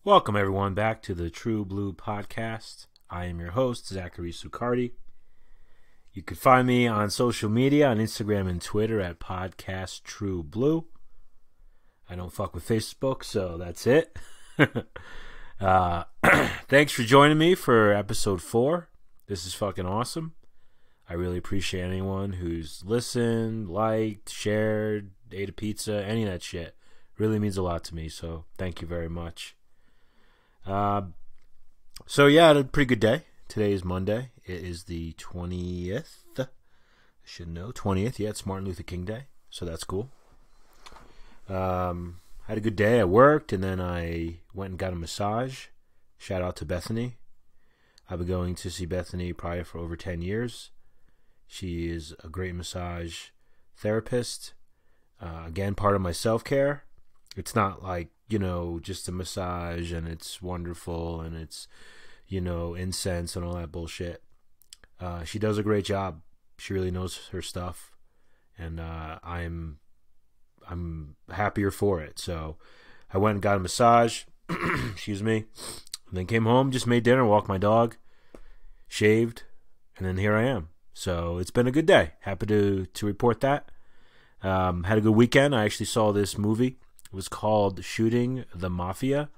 Welcome, everyone, back to the True Blue Podcast. I am your host, Zachary Succardi. You can find me on social media, on Instagram and Twitter at Podcast True Blue. I don't fuck with Facebook, so that's it. Thanks for joining me for episode 4. This is fucking awesome. I really appreciate anyone who's listened, liked, shared, ate a pizza, any of that shit. Really means a lot to me, so thank you very much. So yeah, I had a pretty good day. Today is Monday. It is the 20th. I should know. 20th. Yeah, it's Martin Luther King Day. So that's cool. Had a good day. I worked and then I went and got a massage. Shout out to Bethany. I've been going to see Bethany probably for over 10 years. She is a great massage therapist. Again, part of my self-care. It's not like, just a massage and it's wonderful and it's, incense and all that bullshit. She does a great job. She really knows her stuff. And I'm happier for it. So I went and got a massage. Excuse me. And then came home, just made dinner, walked my dog, shaved, and then here I am. So it's been a good day. Happy to report that. Had a good weekend. I actually saw this movie. It was called Shooting the Mafia.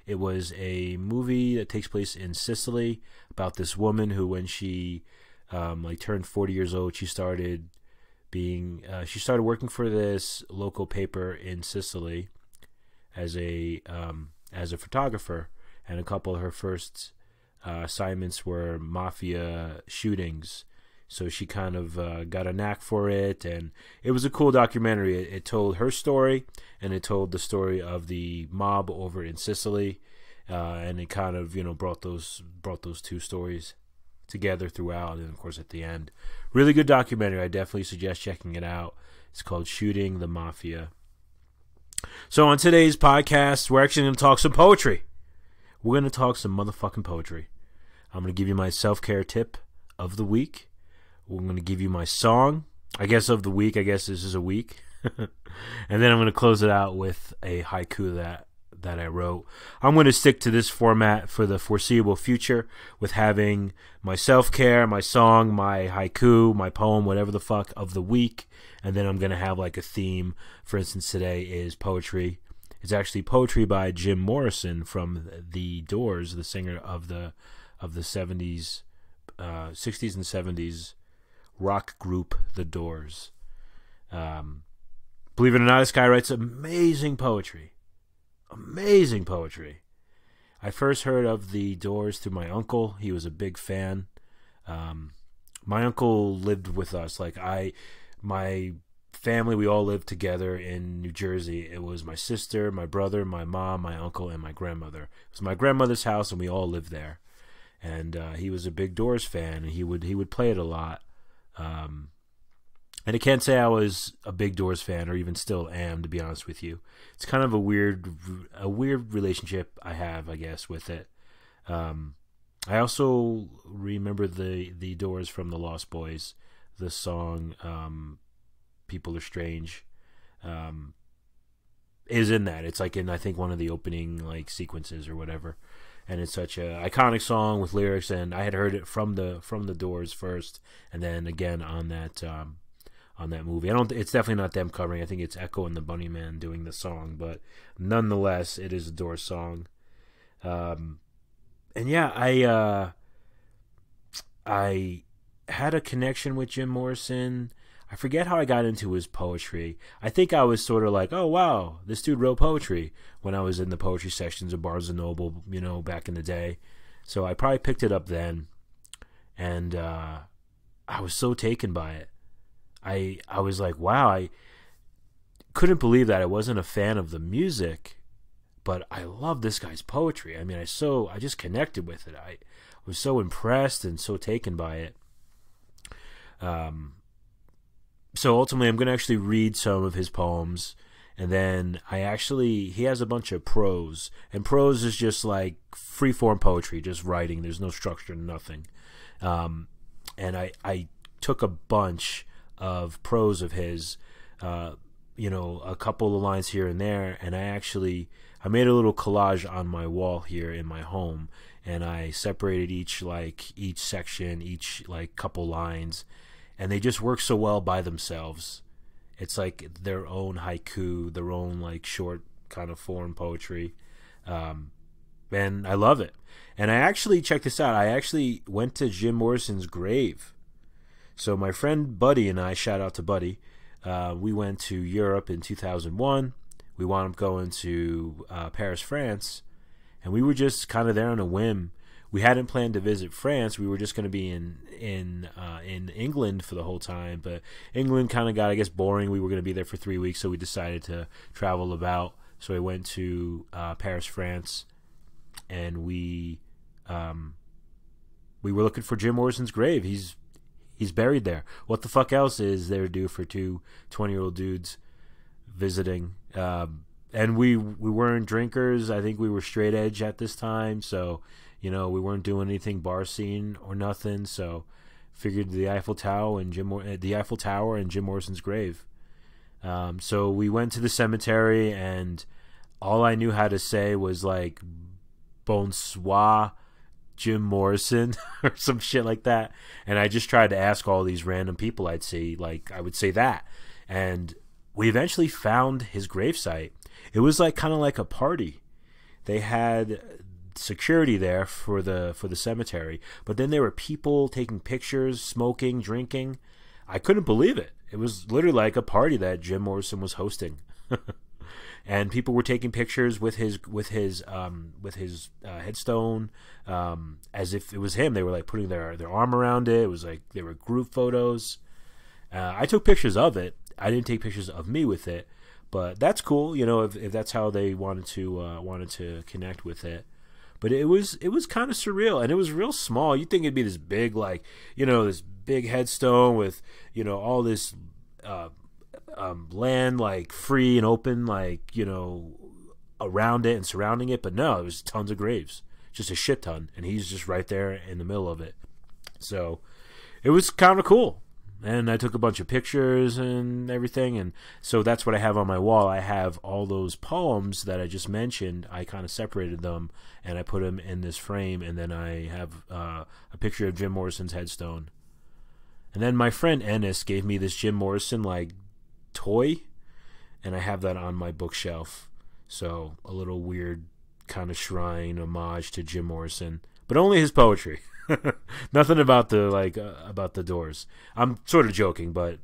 It was a movie that takes place in Sicily about this woman who, when she turned 40 years old, she started working for this local paper in Sicily as a photographer, and a couple of her first assignments were mafia shootings. So she kind of got a knack for it, and it was a cool documentary. It told her story, and it told the story of the mob over in Sicily, and it kind of brought those two stories together throughout, and of course at the end. Really good documentary. I definitely suggest checking it out. It's called Shooting the Mafia. So on today's podcast, we're actually going to talk some poetry. We're going to talk some motherfucking poetry. I'm going to give you my self-care tip of the week. We're going to give you my song, of the week. I guess this is a week. And then I'm going to close it out with a haiku that I wrote. I'm going to stick to this format for the foreseeable future, with having my self-care, my song, my haiku, my poem, whatever the fuck, of the week. And then I'm going to have like a theme. For instance, today is poetry. It's actually poetry by Jim Morrison from The Doors, the singer of the 70s, 60s and 70s rock group The Doors. Believe it or not, this guy writes amazing poetry. Amazing poetry. I first heard of The Doors through my uncle. He was a big fan. My uncle lived with us. My family, we all lived together in New Jersey. It was my sister, my brother, my mom, my uncle, and my grandmother. It was my grandmother's house, and we all lived there. And he was a big Doors fan, and he would play it a lot. And I can't say I was a big Doors fan, or even still am, to be honest with you. It's kind of a weird relationship I have, I guess, with it. I also remember the Doors from The Lost Boys. The song "People Are Strange" is in that. It's like in, I think, one of the opening sequences or whatever. And it's such an iconic song with lyrics, and I had heard it from the Doors first, and then again on that movie. It's definitely not them covering. I think it's Echo and the Bunnymen doing the song, but nonetheless, it is a Doors song. And yeah, I had a connection with Jim Morrison. I forget how I got into his poetry. I think I was sort of like, oh, wow, this dude wrote poetry when I was in the poetry sections of Barnes & Noble, back in the day. So I probably picked it up then. And I was so taken by it. I was like, wow, I couldn't believe that I wasn't a fan of the music, but I love this guy's poetry. I mean, I just connected with it. I was so impressed and so taken by it. So ultimately, I'm going to actually read some of his poems, and then he has a bunch of prose, and prose is just like free-form poetry, just writing. There's no structure, nothing. And I took a bunch of prose of his, a couple of lines here and there, and I'm I made a little collage on my wall here in my home, and I separated each section, each like couple lines, and they just work so well by themselves. It's like their own haiku, their own like short kind of form poetry. And I love it. And I actually, check this out, I actually went to Jim Morrison's grave. So my friend Buddy and I, shout out to Buddy, we went to Europe in 2001. We wound up going to Paris, France, and we were just kind of there on a whim. We hadn't planned to visit France. We were just going to be in England for the whole time, but England kind of got, I guess, boring. We were going to be there for 3 weeks, so we decided to travel about. So we went to Paris, France, and we were looking for Jim Morrison's grave. He's buried there. What the fuck else is there to do for two 20-year-old dudes visiting? And we weren't drinkers. I think we were straight edge at this time, so we weren't doing anything bar scene or nothing. So figured the Eiffel Tower and Jim Morrison's grave. So we went to the cemetery, and all I knew how to say was like bonsoir Jim Morrison or some shit like that. And I just tried to ask all these random people I'd see, like I would say that. And we eventually found his gravesite. It was like kind of like a party. They had security there for the cemetery, but then there were people taking pictures, smoking, drinking. I couldn't believe it. It was literally like a party that Jim Morrison was hosting. And people were taking pictures with his headstone, as if it was him. They were like putting their arm around it. It was like they were group photos. I took pictures of it. I didn't take pictures of me with it, but that's cool. If that's how they wanted to connect with it. But it was kind of surreal, and it was real small. You'd think it'd be this big, like this big headstone with all this land like free and open, like around it and surrounding it. But no, it was tons of graves, just a shit ton, and he's just right there in the middle of it. So it was kind of cool. And I took a bunch of pictures and everything, and so that's what I have on my wall. I have all those poems that I just mentioned. I kind of separated them, and I put them in this frame, and then I have a picture of Jim Morrison's headstone. And then my friend Ennis gave me this Jim Morrison, like, toy, and I have that on my bookshelf. So a little weird kind of shrine homage to Jim Morrison, but only his poetry. Nothing about the Doors. I'm sort of joking, but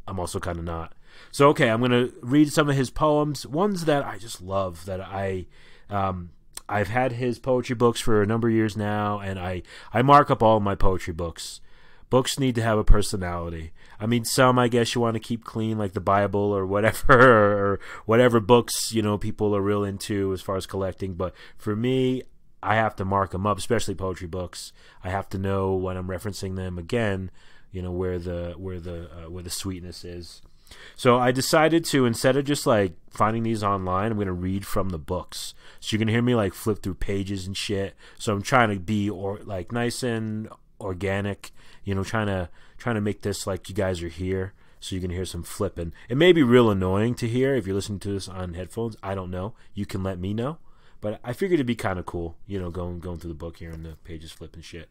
I'm also kind of not. So okay, I'm gonna read some of his poems, ones that I just love. That I've had his poetry books for a number of years now, and I mark up all my poetry books. Books need to have a personality. I mean, some I guess you want to keep clean, like the Bible or whatever, or whatever books people are real into as far as collecting. But for me, I have to mark them up, especially poetry books. I have to know when I'm referencing them again, where the sweetness is. So I decided to, instead of just like finding these online, I'm going to read from the books. So you're going to hear me like flip through pages and shit. So I'm trying to be like nice and organic, trying to make this like you guys are here. So you can hear some flipping. It may be real annoying to hear if you're listening to this on headphones. I don't know. You can let me know. But I figured it'd be kind of cool, going through the book here and the pages flipping shit.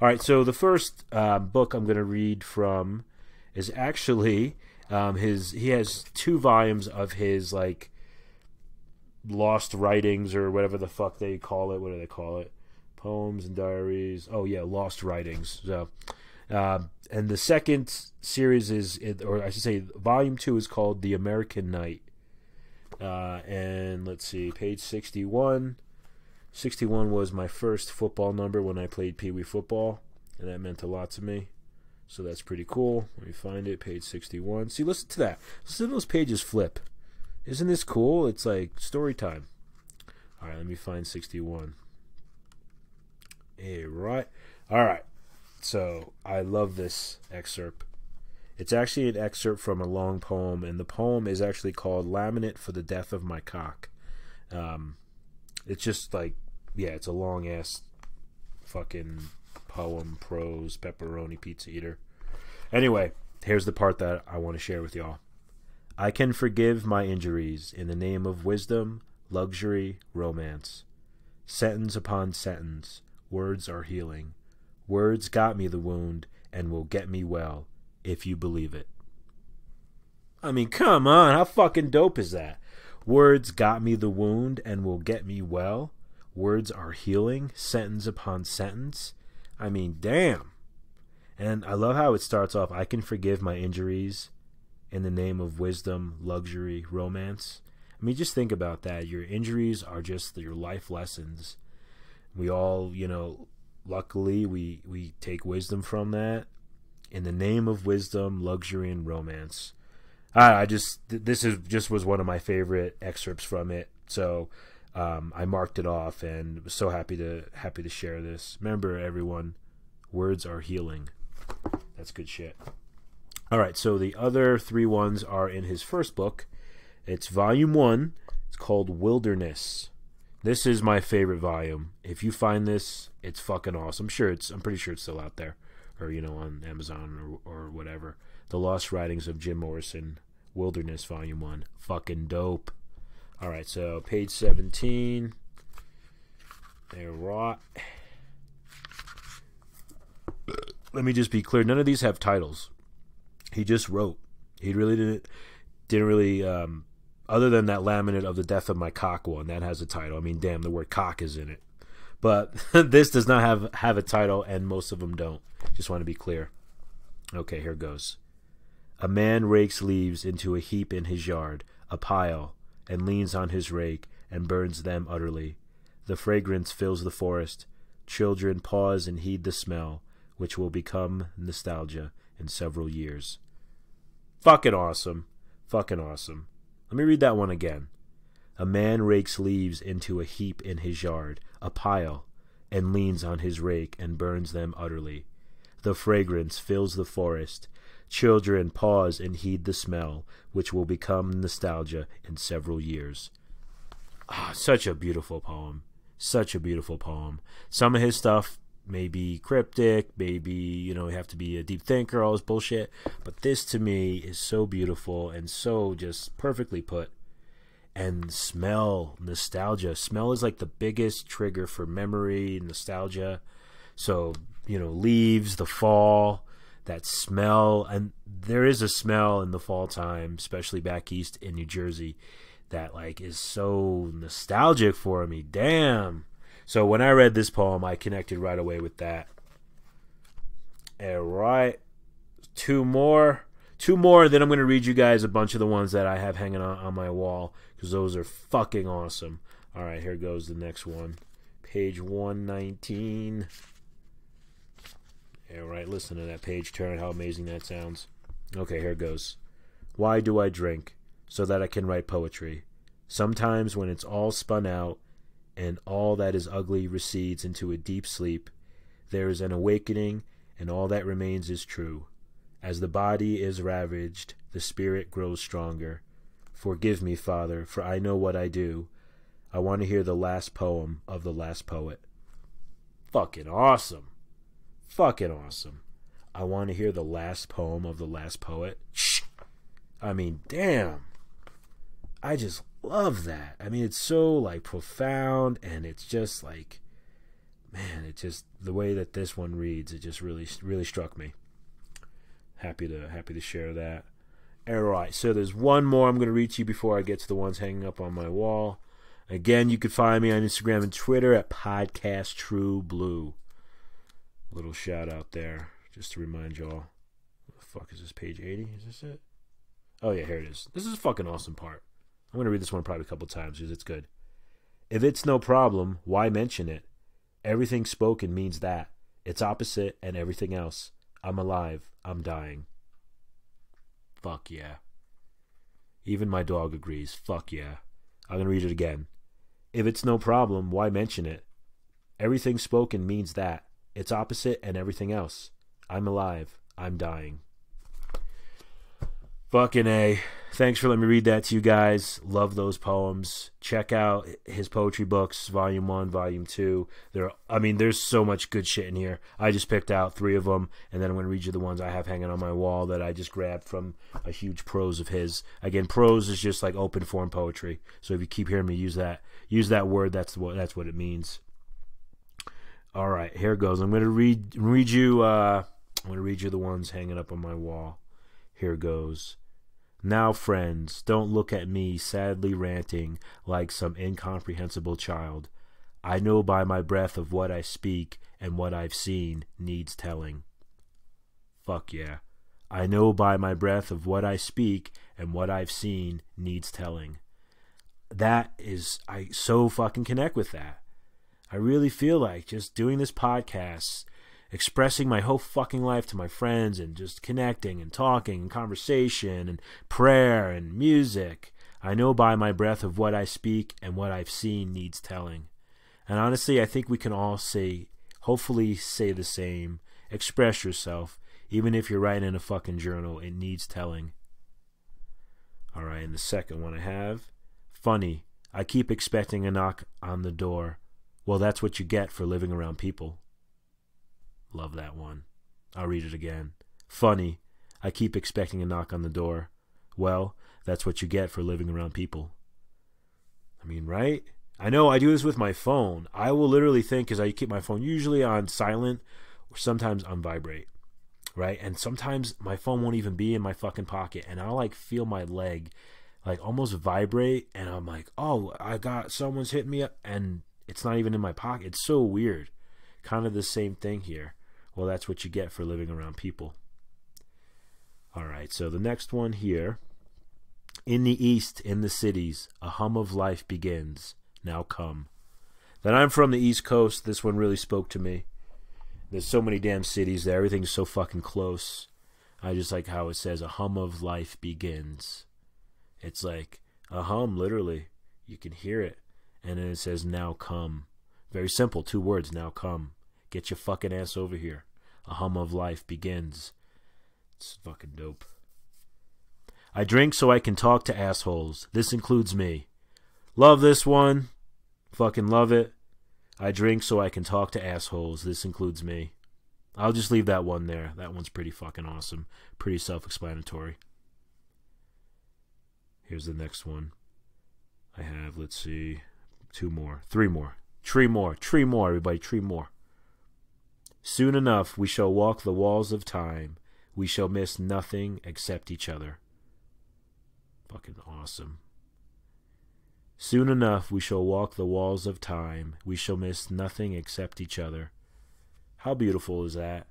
All right, so the first book I'm going to read from is actually he has 2 volumes of his like lost writings, or whatever the fuck they call it. What do they call it? Poems and diaries. Oh yeah, lost writings. So, and the second series or I should say, volume 2 is called The American Night. And let's see, page 61. 61 was my first football number when I played Pee Wee football, and that meant a lot to me. So that's pretty cool. Let me find it, page 61. See, listen to that. Listen to those pages flip. Isn't this cool? It's like story time. All right, let me find 61. All right. So I love this excerpt. It's actually an excerpt from a long poem, and the poem is actually called Laminate for the Death of My Cock. It's just like, yeah, it's a long-ass fucking poem, prose, pepperoni pizza eater. Anyway, here's the part that I want to share with y'all. I can forgive my injuries in the name of wisdom, luxury, romance. Sentence upon sentence, words are healing. Words got me the wound and will get me well, if you believe it. I mean, come on, how fucking dope is that? Words got me the wound and will get me well. Words are healing, sentence upon sentence. I mean, damn. And I love how it starts off, I can forgive my injuries in the name of wisdom, luxury, romance. I mean, just think about that. Your injuries are just your life lessons. We all, luckily, we take wisdom from that. In the name of wisdom, luxury, and romance. This was one of my favorite excerpts from it. So I marked it off and was so happy to share this. Remember, everyone, words are healing. That's good shit. All right, so the other 3 ones are in his first book. It's volume 1. It's called Wilderness. This is my favorite volume. If you find this, it's fucking awesome. I'm pretty sure it's still out there, or on Amazon or whatever. The Lost Writings of Jim Morrison, Wilderness, volume 1. Fucking dope. All right, so page 17. There, right. Let me just be clear. None of these have titles. He just wrote. He really didn't really, other than that laminate of the death of my cock one, that has a title. I mean, damn, the word cock is in it. But this does not have a title, and most of them don't. Just want to be clear. Okay, here goes. A man rakes leaves into a heap in his yard, a pile, and leans on his rake and burns them utterly. The fragrance fills the forest. Children pause and heed the smell, which will become nostalgia in several years. Fucking awesome. Fucking awesome. Let me read that one again. A man rakes leaves into a heap in his yard, a pile, and leans on his rake and burns them utterly. The fragrance fills the forest. Children pause and heed the smell, which will become nostalgia in several years. Such a beautiful poem. Such a beautiful poem. Some of his stuff may be cryptic, maybe, you have to be a deep thinker, all this bullshit. But this, to me, is so beautiful and so just perfectly put. And smell, nostalgia. Smell is like the biggest trigger for memory, nostalgia. So, leaves, the fall, that smell. And there is a smell in the fall time, especially back east in New Jersey, that is so nostalgic for me. Damn. So when I read this poem, I connected right away with that. All right. 2 more. 2 more, and then I'm going to read you guys a bunch of the ones that I have hanging on my wall, because those are fucking awesome. All right, here goes the next one. Page 119. All right, listen to that page turn, how amazing that sounds. Okay, here goes. Why do I drink? So that I can write poetry. Sometimes when it's all spun out, and all that is ugly recedes into a deep sleep, there is an awakening, and all that remains is true. As the body is ravaged, the spirit grows stronger. Forgive me, Father, for I know what I do. I want to hear the last poem of the last poet. Fucking awesome. Fucking awesome. I want to hear the last poem of the last poet. I mean, damn. I just love that. I mean, it's so profound, and it's just man, it just, the way that this one reads, it just really struck me. Happy to share that. All right, so there's one more I'm going to read to you before I get to the ones hanging up on my wall. Again, you can find me on Instagram and Twitter at Podcast True Blue. Little shout out there, just to remind y'all. What the fuck is this, page 80? Is this it? Oh yeah, here it is. This is a fucking awesome part. I'm going to read this one probably a couple times because it's good. If it's no problem, why mention it? Everything spoken means that. It's opposite and everything else. I'm alive. I'm dying. Fuck yeah. Even my dog agrees. Fuck yeah. I'm going to read it again. If it's no problem, why mention it? Everything spoken means that. It's opposite and everything else. I'm alive. I'm dying. Fucking A. Thanks for letting me read that to you guys. Love those poems. Check out his poetry books, Volume 1, Volume 2. There's so much good shit in here. I just picked out 3 of them, and then I'm going to read you the ones I have hanging on my wall that I just grabbed from a huge prose of his. Again, prose is just like open form poetry. So if you keep hearing me use that word, that's what it means. All right, here it goes. I'm going to read you the ones hanging up on my wall. Here goes. Now, friends, don't look at me sadly ranting like some incomprehensible child. I know by my breath of what I speak and what I've seen needs telling. Fuck yeah. I know by my breath of what I speak and what I've seen needs telling. I so fucking connect with that. I really feel like just doing this podcast, expressing my whole fucking life to my friends and just connecting and talking and conversation and prayer and music. I know by my breath of what I speak and what I've seen needs telling. And honestly, I think we can all hopefully say the same. Express yourself. Even if you're writing in a fucking journal, it needs telling. All right, and the second one I have. Funny, I keep expecting a knock on the door. Well, that's what you get for living around people. Love that one. I'll read it again. Funny, I keep expecting a knock on the door. Well, that's what you get for living around people. I mean, right? I know I do this with my phone. I will literally think, because I keep my phone usually on silent or sometimes on vibrate, right? And sometimes my phone won't even be in my fucking pocket, and I'll like feel my leg like almost vibrate, and I'm like, oh, someone's hitting me up, and it's not even in my pocket. It's so weird. Kind of the same thing here. Well, that's what you get for living around people. All right, so the next one here. In the East, in the cities, a hum of life begins. Now come. Then I'm from the East Coast. This one really spoke to me. There's so many damn cities there. Everything's so fucking close. I just like how it says, a hum of life begins. It's like a hum, literally. You can hear it. And then it says, now come. Very simple, 2 words, now come. Get your fucking ass over here. A hum of life begins. It's fucking dope. I drink so I can talk to assholes. This includes me. Love this one. Fucking love it. I drink so I can talk to assholes. This includes me. I'll just leave that one there. That one's pretty fucking awesome. Pretty self-explanatory. Here's the next one. I have, let's see, 2 more. 3 more. Tree more, everybody, tree more. Soon enough we shall walk the walls of time. We shall miss nothing except each other. Fucking awesome. Soon enough we shall walk the walls of time. We shall miss nothing except each other. How beautiful is that?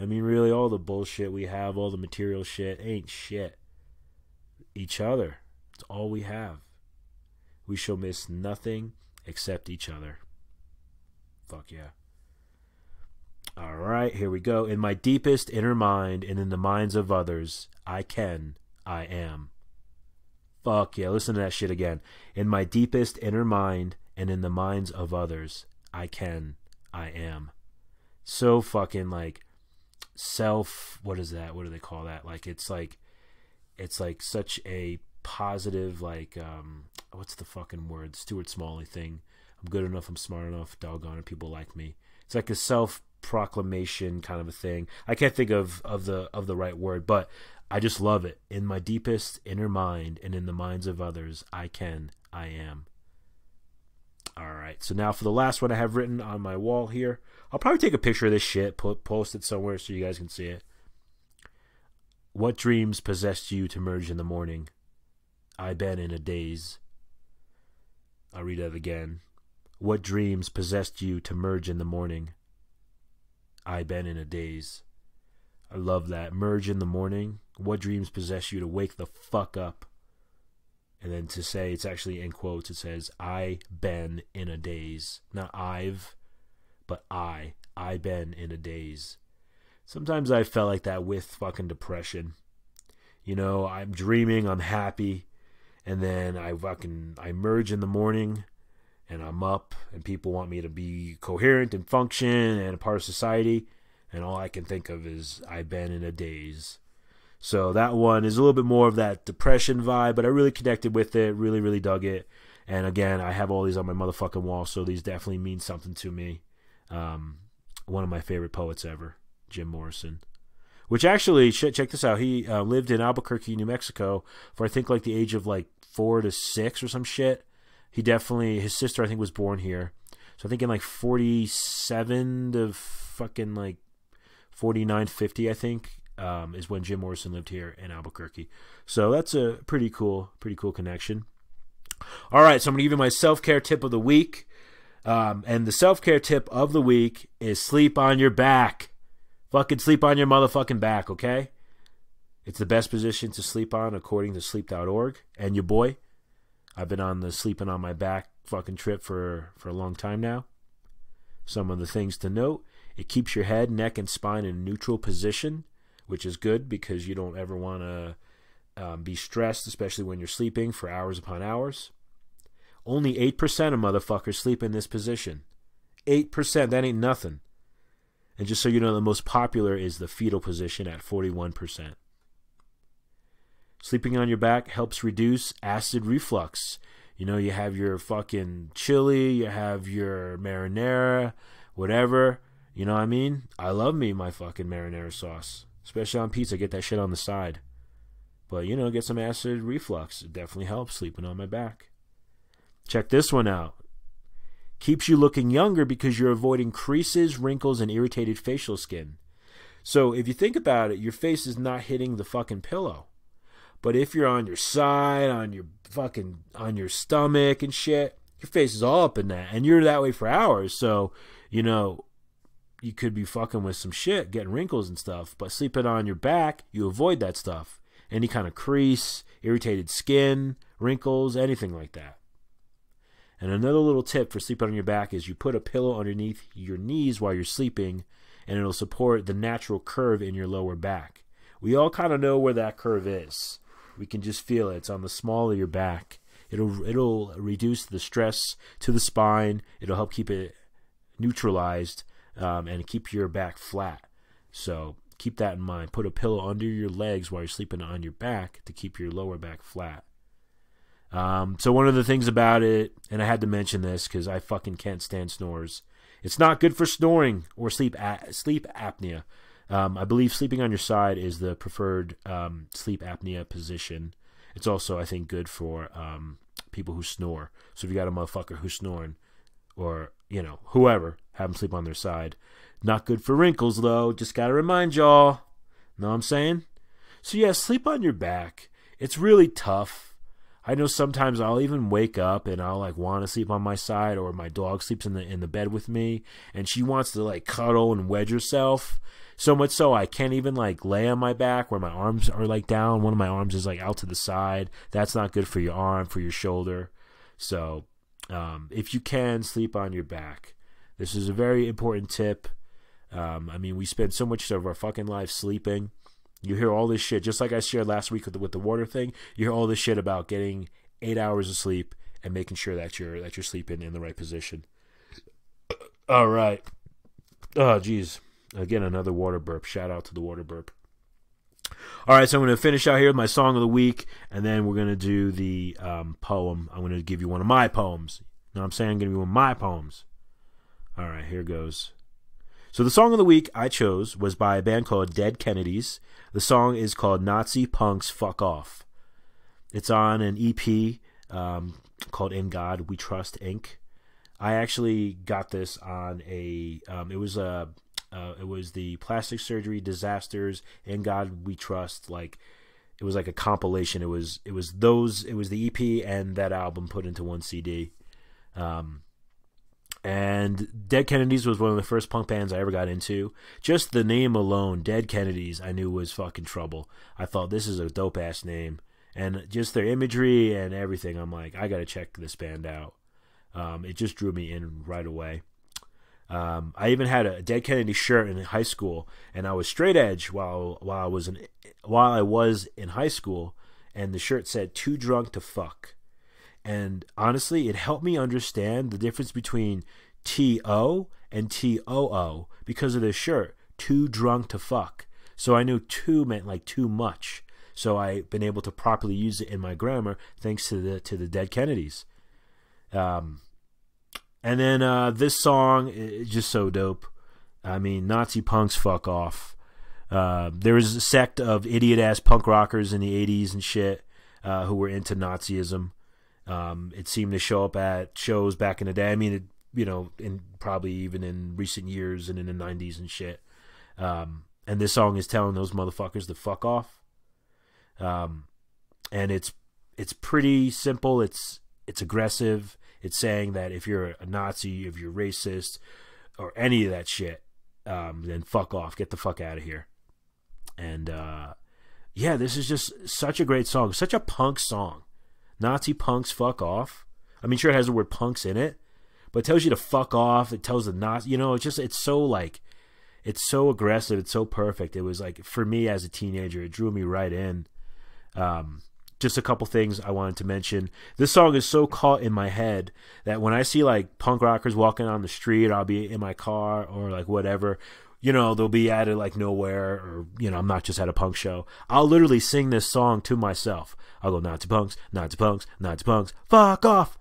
I mean, really, all the bullshit we have, all the material shit, ain't shit. Each other. It's all we have. We shall miss nothing except each other. Fuck yeah. All right, here we go. In my deepest inner mind and in the minds of others, I am. Fuck yeah, listen to that shit again. In my deepest inner mind and in the minds of others, I am. So fucking like what is that? What do they call that? Like it's like such a positive, like what's the fucking word? Stuart Smalley thing. I'm good enough, I'm smart enough, doggone it, people like me. It's like a self-proclamation kind of a thing. I can't think of the right word, but I just love it. In my deepest inner mind and in the minds of others, I am. All right, so now for the last one I have written on my wall here. I'll probably take a picture of this shit, post it somewhere so you guys can see it. What dreams possessed you to merge in the morning? I been in a daze. I'll read that again. What dreams possessed you to merge in the morning? I been in a daze. I love that. Merge in the morning. What dreams possess you to wake the fuck up? And then to say, it's actually in quotes, it says, I been in a daze. Not I've, but I been in a daze. Sometimes I felt like that with fucking depression. You know, I'm dreaming, I'm happy, and then I merge in the morning, and I'm up, and people want me to be coherent and function and a part of society, and all I can think of is, I've been in a daze. So that one is a little bit more of that depression vibe, but I really connected with it, really, really dug it. And again, I have all these on my motherfucking wall, so these definitely mean something to me. One of my favorite poets ever, Jim Morrison. Which actually, check this out, he lived in Albuquerque, New Mexico for I think like the age of like 4 to 6 or some shit. He definitely, his sister I think was born here. So I think in like 47 to fucking like 49, 50 I think is when Jim Morrison lived here in Albuquerque. So that's a pretty cool connection. All right, so I'm going to give you my self-care tip of the week. And the self-care tip of the week is sleep on your back. Fucking sleep on your motherfucking back, okay? It's the best position to sleep on according to sleep.org. And your boy, I've been on the sleeping on my back fucking trip for a long time now. Some of the things to note: it keeps your head, neck, and spine in a neutral position, which is good because you don't ever want to be stressed, especially when you're sleeping for hours upon hours. Only 8% of motherfuckers sleep in this position. 8%, that ain't nothing. And just so you know, the most popular is the fetal position at 41%. Sleeping on your back helps reduce acid reflux. You know, you have your fucking chili, you have your marinara, whatever. You know what I mean? I love me my fucking marinara sauce. Especially on pizza, get that shit on the side. But, you know, get some acid reflux. It definitely helps sleeping on my back. Check this one out. Keeps you looking younger because you're avoiding creases, wrinkles, and irritated facial skin. So if you think about it, your face is not hitting the fucking pillow. But if you're on your side, on your stomach and shit, your face is all up in that. And you're that way for hours. So, you know, you could be fucking with some shit, getting wrinkles and stuff. But sleeping on your back, you avoid that stuff. Any kind of crease, irritated skin, wrinkles, anything like that. And another little tip for sleeping on your back is you put a pillow underneath your knees while you're sleeping, and it'll support the natural curve in your lower back. We all kind of know where that curve is. We can just feel it. It's on the small of your back. It'll reduce the stress to the spine. It'll help keep it neutralized and keep your back flat. So keep that in mind. Put a pillow under your legs while you're sleeping on your back to keep your lower back flat. So one of the things about it, and I had to mention this because I fucking can't stand snores. It's not good for snoring or sleep apnea. I believe sleeping on your side is the preferred sleep apnea position. It's also, I think, good for people who snore. So if you got a motherfucker who's snoring, or, you know, whoever, have them sleep on their side. Not good for wrinkles, though. Just got to remind y'all. Know what I'm saying? So, yeah, sleep on your back. It's really tough. I know sometimes I'll even wake up and I'll like want to sleep on my side, or my dog sleeps in the bed with me and she wants to like cuddle and wedge herself. So much so I can't even like lay on my back where my arms are like down. One of my arms is like out to the side. That's not good for your arm, for your shoulder. So if you can, sleep on your back. This is a very important tip. I mean, we spend so much of our fucking lives sleeping. You hear all this shit, just like I shared last week with the water thing. You hear all this shit about getting 8 hours of sleep and making sure that you're sleeping in the right position. All right. Oh, geez. Again, another water burp. Shout out to the water burp. All right, so I'm going to finish out here with my song of the week, and then we're going to do the poem. I'm going to give you one of my poems. You know what I'm saying? I'm going to give you one of my poems. All right, here goes. So the song of the week I chose was by a band called Dead Kennedys. The song is called Nazi Punks Fuck Off. It's on an EP called In God We Trust, Inc. I actually got this on a it was the Plastic Surgery Disasters In God We Trust, like it was like a compilation. It was the EP and that album put into one CD. And Dead Kennedys was one of the first punk bands I ever got into. Just the name alone, Dead Kennedys, I knew was fucking trouble. I thought, this is a dope-ass name. And just their imagery and everything, I'm like, I gotta check this band out. It just drew me in right away. I even had a Dead Kennedy shirt in high school, and I was straight edge while I was in high school, and the shirt said, "Too drunk to fuck." And honestly, it helped me understand the difference between T-O and T-O-O because of this shirt. Too drunk to fuck. So I knew too meant like too much. So I've been able to properly use it in my grammar thanks to the dead Kennedys. And then this song is just so dope. I mean, Nazi punks, fuck off. There was a sect of idiot-ass punk rockers in the 80s and shit who were into Nazism. It seemed to show up at shows back in the day. I mean, in probably even in recent years and in the 90s and shit. And this song is telling those motherfuckers to fuck off. And it's pretty simple. It's aggressive. It's saying that if you're a Nazi, if you're racist, or any of that shit, then fuck off. Get the fuck out of here. And yeah, this is just such a great song. Such a punk song. Nazi punks, fuck off. I mean, sure, it has the word punks in it, but it tells you to fuck off. It tells the Nazi, it's so aggressive. It's so perfect. It was like, for me as a teenager, it drew me right in. Just a couple things I wanted to mention. This song is so caught in my head that when I see like punk rockers walking on the street, I'll be in my car or like whatever, they'll be at it like nowhere, or, I'm not just at a punk show. I'll literally sing this song to myself. I'll go, Nazi punks, Nazi punks, Nazi punks, fuck off.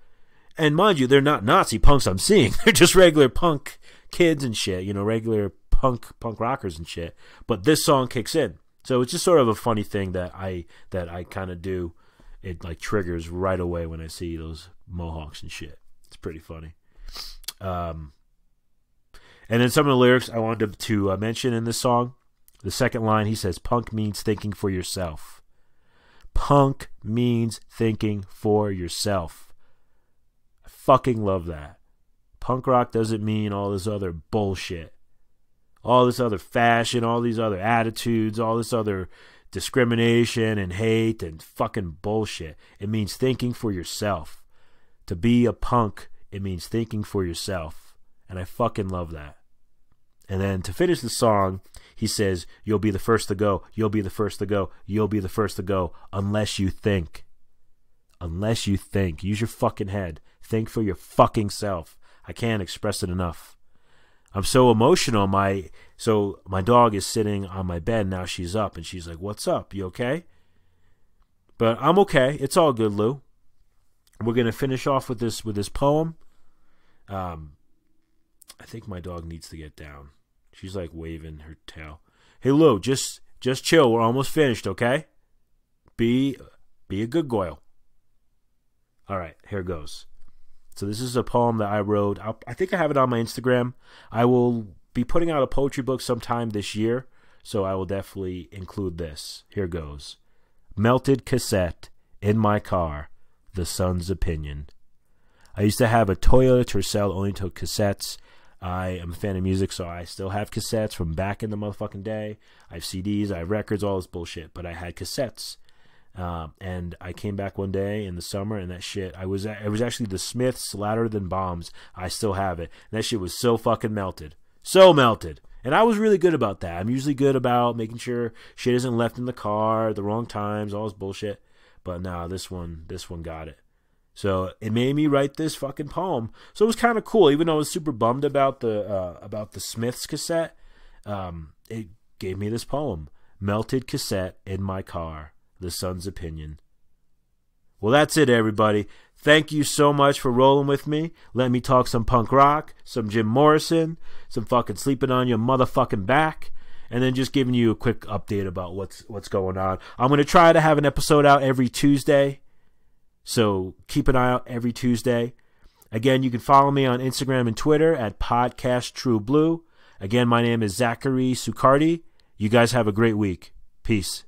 And mind you, they're not Nazi punks I'm seeing. They're just regular punk kids and shit, regular punk rockers and shit. But this song kicks in. So it's just sort of a funny thing that I kind of do. It like triggers right away when I see those mohawks and shit. It's pretty funny. And then some of the lyrics I wanted to mention in this song. The second line, he says, "Punk means thinking for yourself." Punk means thinking for yourself. I fucking love that. Punk rock doesn't mean all this other bullshit. All this other fashion, all these other attitudes, all this other discrimination and hate and fucking bullshit. It means thinking for yourself. To be a punk, it means thinking for yourself. And I fucking love that. And then to finish the song, he says, "You'll be the first to go, you'll be the first to go, you'll be the first to go, unless you think." Unless you think. Use your fucking head. Think for your fucking self. I can't express it enough. I'm so emotional. My dog is sitting on my bed now. She's up and she's like, "What's up? You okay?" But I'm okay. It's all good, Lou. We're gonna finish off with this poem. I think my dog needs to get down. She's like waving her tail. Hey, Lou, just chill. We're almost finished, okay? Be a good girl. All right, here goes. So this is a poem that I wrote. I think I have it on my Instagram. I will be putting out a poetry book sometime this year, so I will definitely include this. Here goes. Melted cassette in my car, the sun's opinion. I used to have a Toyota Tercel, only took cassettes. I am a fan of music, so I still have cassettes from back in the motherfucking day. I have CDs, I have records, all this bullshit, but I had cassettes. And I came back one day in the summer, and that shit, it was actually the Smiths' Louder Than Bombs. I still have it. And that shit was so fucking melted. So melted. And I was really good about that. I'm usually good about making sure shit isn't left in the car at the wrong times, all this bullshit. But nah, this one got it. So it made me write this fucking poem. So it was kind of cool, even though I was super bummed about the Smiths cassette. It gave me this poem. Melted cassette in my car. The sun's opinion. Well, that's it, everybody. Thank you so much for rolling with me. Let me talk some punk rock, some Jim Morrison, some fucking sleeping on your motherfucking back, and then just giving you a quick update about what's going on. I'm going to try to have an episode out every Tuesday, so keep an eye out every Tuesday. Again, you can follow me on Instagram and Twitter at PodcastTrueBlue. Again, my name is Zachary Succardi. You guys have a great week. Peace.